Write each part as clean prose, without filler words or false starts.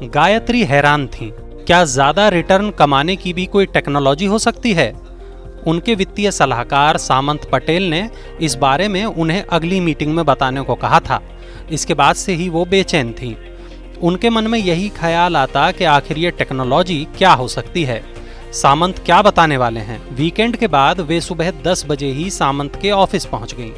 गायत्री हैरान थीं। क्या ज्यादा रिटर्न कमाने की भी कोई टेक्नोलॉजी हो सकती है? उनके वित्तीय सलाहकार सामंत पटेल ने इस बारे में उन्हें अगली मीटिंग में बताने को कहा था। इसके बाद से ही वो बेचैन थीं। उनके मन में यही ख्याल आता कि आखिर ये टेक्नोलॉजी क्या हो सकती है, सामंत क्या बताने वाले हैं। वीकेंड के बाद वे सुबह 10 बजे ही सामंत के ऑफिस पहुंच गईं।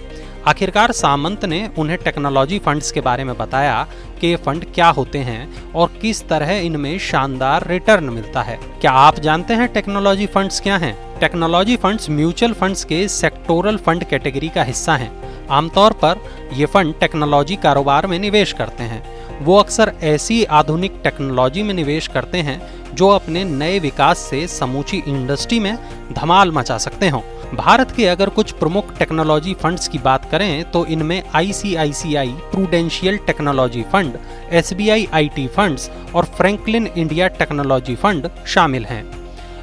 आखिरकार सामंत ने उन्हें टेक्नोलॉजी फंड्स के बारे में बताया कि ये फंड क्या होते हैं और किस तरह इनमें शानदार रिटर्न मिलता है। क्या आप जानते हैं टेक्नोलॉजी फंड्स क्या हैं? टेक्नोलॉजी फंड्स म्यूचुअल फंड्स के सेक्टोरल फंड कैटेगरी का हिस्सा हैं। आमतौर पर ये फंड टेक्नोलॉजी कारोबार में निवेश करते हैं। वो अक्सर ऐसी आधुनिक टेक्नोलॉजी में निवेश करते हैं जो अपने नए विकास से समूची इंडस्ट्री में धमाल मचा सकते हों। भारत के अगर कुछ प्रमुख टेक्नोलॉजी फंड्स की बात करें तो इनमें ICICI Prudential technology fund, SBI IT funds और फ्रैंकलिन इंडिया टेक्नोलॉजी फंड शामिल हैं।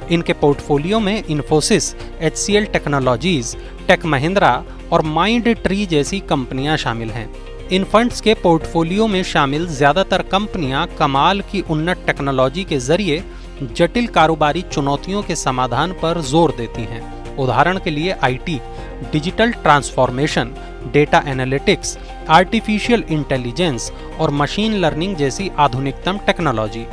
इनके पोर्टफोलियो में Infosys, HCL technologies, Tech Mahindra और माइंड ट्री जैसी कंपनियां शामिल हैं। इन फंड्स के पोर्टफोलियो में शामिल ज्यादातर कंपनियां कमाल की उन्नत टेक्नोलॉजी के जरिए जटिल कारोबारी चुनौतियों के समाधान पर जोर देती हैं। उदाहरण के लिए IT, digital transformation, data analytics, artificial intelligence और मशीन लर्निंग जैसी आधुनिकतम technology.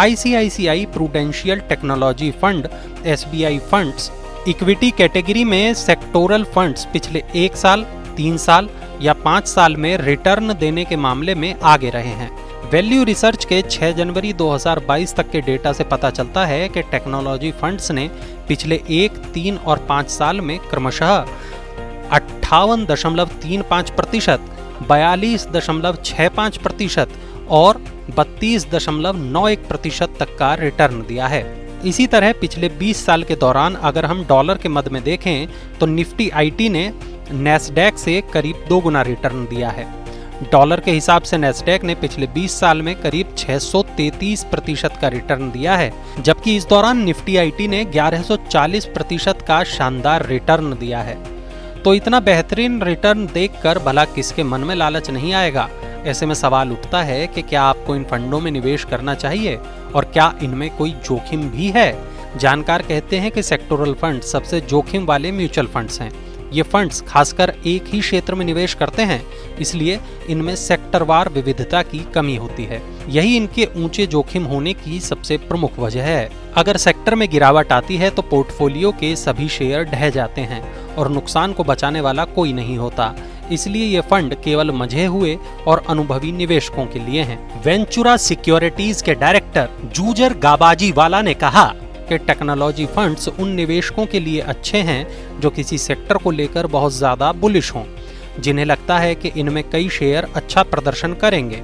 ICICI Prudential technology fund, SBI funds equity category में सेक्टोरल फंड्स पिछले 1 साल, 3 साल या 5 साल में रिटर्न देने के मामले में आगे रहे हैं। वैल्यू रिसर्च के 6 जनवरी 2022 तक के डेटा से पता चलता है कि टेक्नोलॉजी फंड्स ने पिछले 1, 3 और 5 साल में क्रमशः 58.35%, 42.65% और 32.91% तक का रिटर्न दिया है। इसी तरह पिछले 20 साल के दौरान अगर हम डॉलर के मद में देखें तो निफ्टी IT ने नैस्डैक से करीब 2 गुना रिटर्न दिया है। डॉलर के हिसाब से नैस्डैक ने पिछले 20 साल में करीब 633% का रिटर्न दिया है, जबकि इस दौरान निफ्टी IT ने 1140% का शानदार रिटर्न दिया है। तो इतना बेहतरीन रिटर्न देखकर भला किसके मन में लालच नहीं आएगा? ऐसे में सवाल उठता है कि क्या आपको इन फंडों में निवेश करना चाहिए और क्या इनमें कोई जोखिम भी है? जानकार कहते हैं कि सेक्टोरल फंड सबसे जोखिम वाले म्यूचुअल फंड्स हैं। ये फंड्स खासकर एक ही क्षेत्र में निवेश करते हैं, इसलिए इनमें सेक्टरवार विविधता की कमी होती है। यही इनके ऊंचे जोखिम होने की सबसे प्रमुख वजह है। अगर सेक्टर में गिरावट आती है तो पोर्टफोलियो के सभी शेयर ढह जाते हैं और नुकसान को बचाने वाला कोई नहीं होता। इसलिए ये फंड केवल मझे हुए और अनुभवी निवेशकों के लिए हैं। वेंचुरा सिक्योरिटीज के डायरेक्टर जूजर गाबाजीवाला ने कहा कि टेक्नोलॉजी फंड्स उन निवेशकों के लिए अच्छे हैं जो किसी सेक्टर को लेकर बहुत ज्यादा बुलिश हों, जिन्हें लगता है कि इनमें कई शेयर अच्छा प्रदर्शन करेंगे।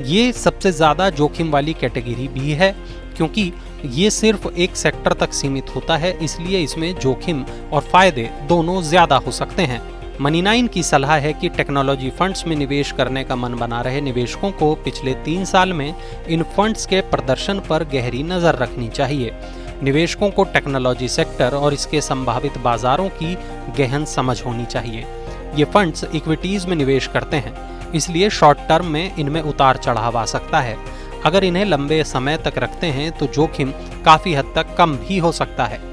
ये सबसे ज्यादा जोखिम वाली कैटेगरी भी है क्योंकि ये सिर्फ एक सेक्टर तक सीमित होता है, इसलिए इसमें जोखिम और फायदे दोनों ज्यादा हो सकते हैं। मनी9 की सलाह है कि टेक्नोलॉजी फंड्स में निवेश करने का मन बना रहे निवेशकों को पिछले 3 साल में इन फंड्स के प्रदर्शन पर गहरी नजर रखनी चाहिए। निवेशकों को टेक्नोलॉजी सेक्टर और इसके संभावित बाजारों की गहन समझ होनी चाहिए। ये फंड्स इक्विटीज में निवेश करते हैं, इसलिए शॉर्ट टर्म में इनमें उतार चढ़ाव आ सकता है। अगर इन्हें लंबे समय तक रखते हैं तो जोखिम काफी हद तक कम भी हो सकता है।